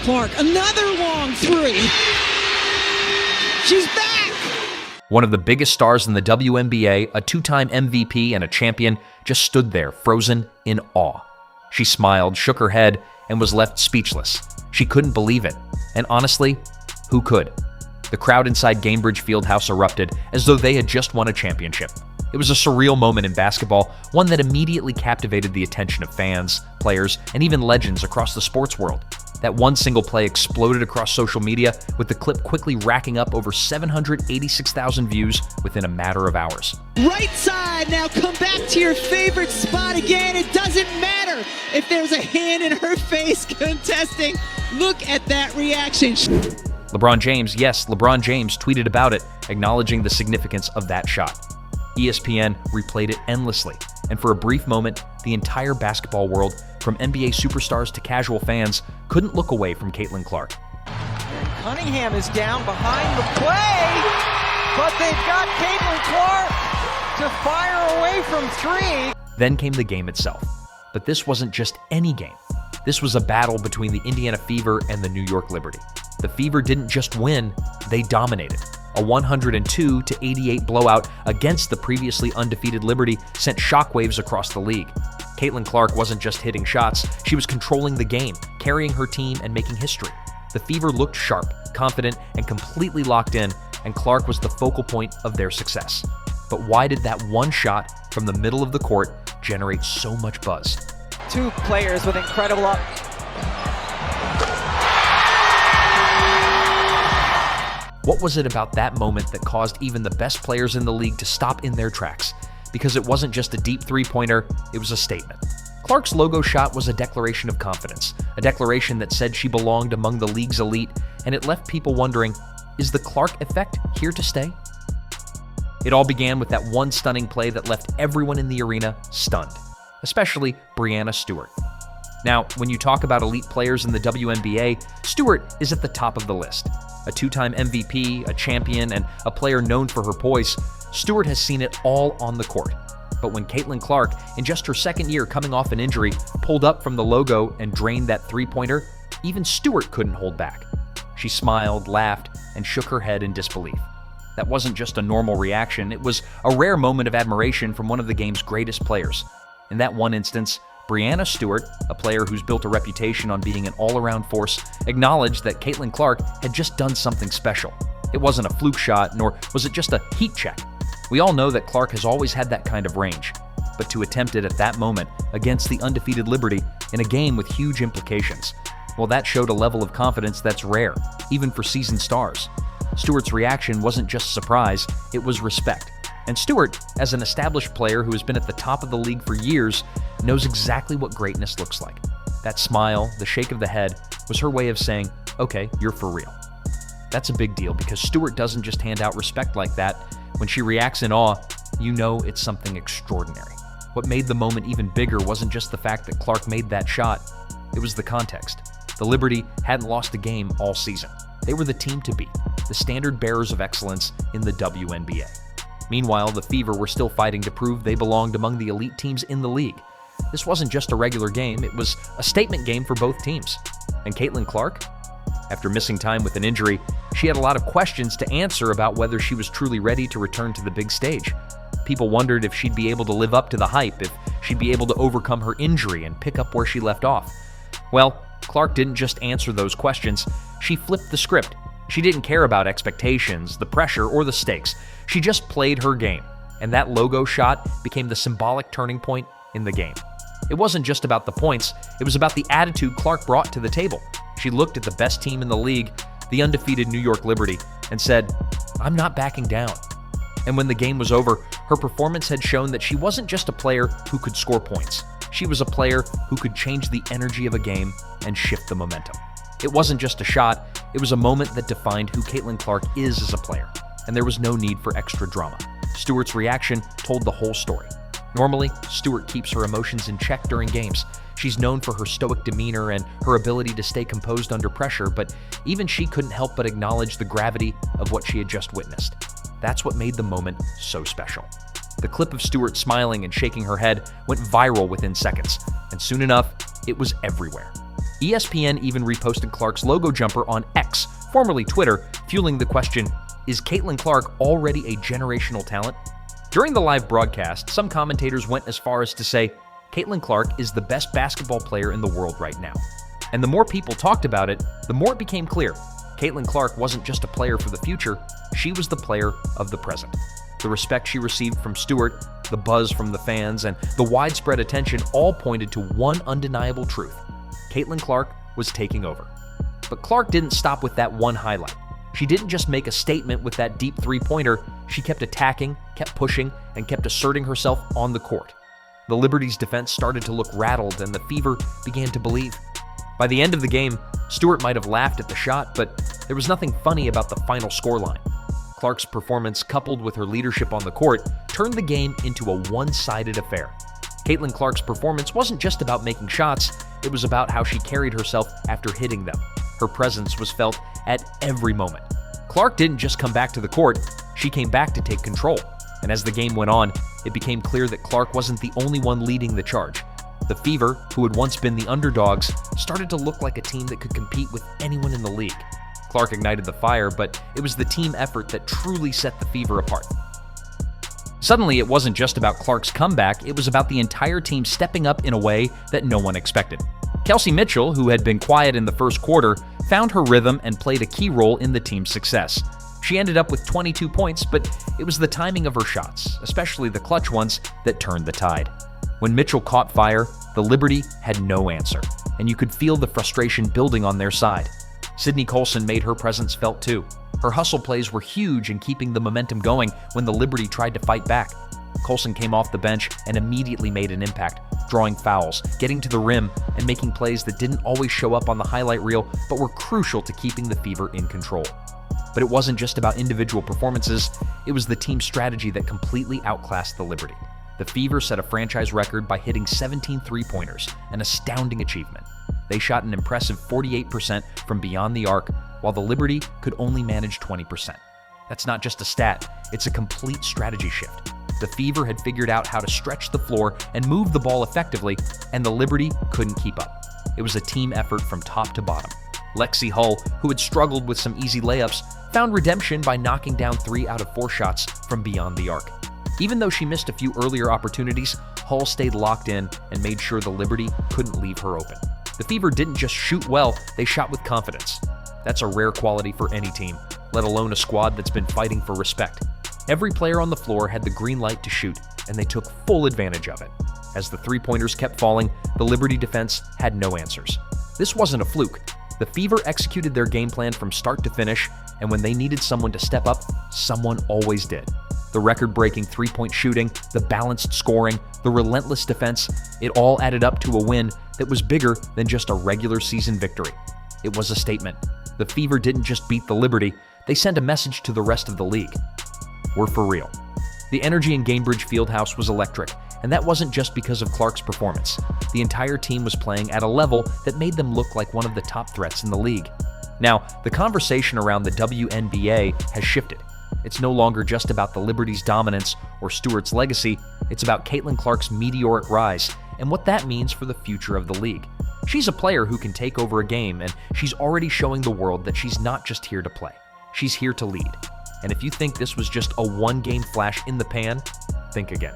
Clark, another long three. She's back! One of the biggest stars in the WNBA, a two-time MVP and a champion, just stood there, frozen in awe. She smiled, shook her head, and was left speechless. She couldn't believe it. And honestly, who could? The crowd inside Gainbridge Fieldhouse erupted as though they had just won a championship. It was a surreal moment in basketball, one that immediately captivated the attention of fans, players, and even legends across the sports world. That one single play exploded across social media, with the clip quickly racking up over 786,000 views within a matter of hours. Right side, now come back to your favorite spot again. It doesn't matter if there's a hand in her face contesting. Look at that reaction. LeBron James, yes, LeBron James tweeted about it, acknowledging the significance of that shot. ESPN replayed it endlessly, and for a brief moment, the entire basketball world, from NBA superstars to casual fans, couldn't look away from Caitlin Clark. And Cunningham is down behind the play, but they've got Caitlin Clark to fire away from three. Then came the game itself. But this wasn't just any game. This was a battle between the Indiana Fever and the New York Liberty. The Fever didn't just win, they dominated. A 102-88 blowout against the previously undefeated Liberty sent shockwaves across the league. Caitlin Clark wasn't just hitting shots, she was controlling the game, carrying her team and making history. The Fever looked sharp, confident, and completely locked in, and Clark was the focal point of their success. But why did that one shot from the middle of the court generate so much buzz? Two players with incredible up. What was it about that moment that caused even the best players in the league to stop in their tracks? Because it wasn't just a deep three-pointer, it was a statement. Clark's logo shot was a declaration of confidence, a declaration that said she belonged among the league's elite, and it left people wondering, is the Clark effect here to stay? It all began with that one stunning play that left everyone in the arena stunned, especially Breanna Stewart. Now, when you talk about elite players in the WNBA, Stewart is at the top of the list. A two-time MVP, a champion, and a player known for her poise, Stewart has seen it all on the court. But when Caitlin Clark, in just her second year coming off an injury, pulled up from the logo and drained that three-pointer, even Stewart couldn't hold back. She smiled, laughed, and shook her head in disbelief. That wasn't just a normal reaction, it was a rare moment of admiration from one of the game's greatest players. In that one instance, Breanna Stewart, a player who's built a reputation on being an all-around force, acknowledged that Caitlin Clark had just done something special. It wasn't a fluke shot, nor was it just a heat check. We all know that Clark has always had that kind of range, but to attempt it at that moment against the undefeated Liberty in a game with huge implications, well, that showed a level of confidence that's rare, even for seasoned stars. Stewart's reaction wasn't just surprise, it was respect. And Stewart, as an established player who has been at the top of the league for years, knows exactly what greatness looks like. That smile, the shake of the head, was her way of saying, okay, you're for real. That's a big deal because Stewart doesn't just hand out respect like that. When she reacts in awe, you know it's something extraordinary. What made the moment even bigger wasn't just the fact that Clark made that shot, it was the context. The Liberty hadn't lost a game all season. They were the team to beat, the standard bearers of excellence in the WNBA. Meanwhile, the Fever were still fighting to prove they belonged among the elite teams in the league. This wasn't just a regular game, it was a statement game for both teams. And Caitlin Clark? After missing time with an injury, she had a lot of questions to answer about whether she was truly ready to return to the big stage. People wondered if she'd be able to live up to the hype, if she'd be able to overcome her injury and pick up where she left off. Well, Clark didn't just answer those questions, she flipped the script. She didn't care about expectations, the pressure, or the stakes. She just played her game, and that logo shot became the symbolic turning point in the game. It wasn't just about the points, it was about the attitude Clark brought to the table. She looked at the best team in the league, the undefeated New York Liberty, and said, I'm not backing down. And when the game was over, her performance had shown that she wasn't just a player who could score points. She was a player who could change the energy of a game and shift the momentum. It wasn't just a shot, it was a moment that defined who Caitlin Clark is as a player, and there was no need for extra drama. Stewart's reaction told the whole story. Normally, Stewart keeps her emotions in check during games. She's known for her stoic demeanor and her ability to stay composed under pressure, but even she couldn't help but acknowledge the gravity of what she had just witnessed. That's what made the moment so special. The clip of Stewart smiling and shaking her head went viral within seconds, and soon enough, it was everywhere. ESPN even reposted Clark's logo jumper on X, formerly Twitter, fueling the question, is Caitlin Clark already a generational talent? During the live broadcast, some commentators went as far as to say, Caitlin Clark is the best basketball player in the world right now. And the more people talked about it, the more it became clear. Caitlin Clark wasn't just a player for the future, she was the player of the present. The respect she received from Stewart, the buzz from the fans, and the widespread attention all pointed to one undeniable truth. Caitlin Clark was taking over. But Clark didn't stop with that one highlight. She didn't just make a statement with that deep three-pointer, she kept attacking, kept pushing, and kept asserting herself on the court. The Liberty's defense started to look rattled, and the Fever began to believe. By the end of the game, Stewart might have laughed at the shot, but there was nothing funny about the final scoreline. Clark's performance, coupled with her leadership on the court, turned the game into a one-sided affair. Caitlin Clark's performance wasn't just about making shots, it was about how she carried herself after hitting them. Her presence was felt at every moment. Clark didn't just come back to the court, she came back to take control. And as the game went on, it became clear that Clark wasn't the only one leading the charge. The Fever, who had once been the underdogs, started to look like a team that could compete with anyone in the league. Clark ignited the fire, but it was the team effort that truly set the Fever apart. Suddenly, it wasn't just about Clark's comeback, it was about the entire team stepping up in a way that no one expected. Kelsey Mitchell, who had been quiet in the first quarter, found her rhythm and played a key role in the team's success. She ended up with 22 points, but it was the timing of her shots, especially the clutch ones, that turned the tide. When Mitchell caught fire, the Liberty had no answer, and you could feel the frustration building on their side. Sydney Colson made her presence felt too. Her hustle plays were huge in keeping the momentum going when the Liberty tried to fight back. Colson came off the bench and immediately made an impact, drawing fouls, getting to the rim, and making plays that didn't always show up on the highlight reel but were crucial to keeping the Fever in control. But it wasn't just about individual performances, it was the team strategy that completely outclassed the Liberty. The Fever set a franchise record by hitting 17 three-pointers, an astounding achievement. They shot an impressive 48% from beyond the arc, while the Liberty could only manage 20%. That's not just a stat, it's a complete strategy shift. The Fever had figured out how to stretch the floor and move the ball effectively, and the Liberty couldn't keep up. It was a team effort from top to bottom. Lexi Hull, who had struggled with some easy layups, found redemption by knocking down 3 out of 4 shots from beyond the arc. Even though she missed a few earlier opportunities, Hull stayed locked in and made sure the Liberty couldn't leave her open. The Fever didn't just shoot well, they shot with confidence. That's a rare quality for any team, let alone a squad that's been fighting for respect. Every player on the floor had the green light to shoot, and they took full advantage of it. As the three-pointers kept falling, the Liberty defense had no answers. This wasn't a fluke. The Fever executed their game plan from start to finish, and when they needed someone to step up, someone always did. The record-breaking three-point shooting, the balanced scoring, the relentless defense, it all added up to a win that was bigger than just a regular season victory. It was a statement. The Fever didn't just beat the Liberty, they sent a message to the rest of the league. We're for real. The energy in Gainbridge Fieldhouse was electric, and that wasn't just because of Clark's performance. The entire team was playing at a level that made them look like one of the top threats in the league. Now, the conversation around the WNBA has shifted. It's no longer just about the Liberty's dominance or Stewart's legacy, it's about Caitlin Clark's meteoric rise and what that means for the future of the league. She's a player who can take over a game, and she's already showing the world that she's not just here to play. She's here to lead. And if you think this was just a one-game flash in the pan, think again.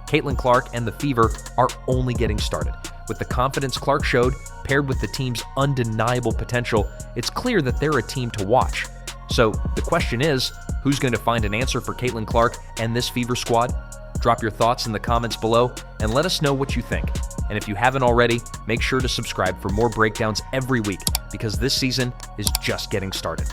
Caitlin Clark and the Fever are only getting started. With the confidence Clark showed, paired with the team's undeniable potential, it's clear that they're a team to watch. So the question is, who's going to find an answer for Caitlin Clark and this Fever squad? Drop your thoughts in the comments below and let us know what you think. And if you haven't already, make sure to subscribe for more breakdowns every week, because this season is just getting started.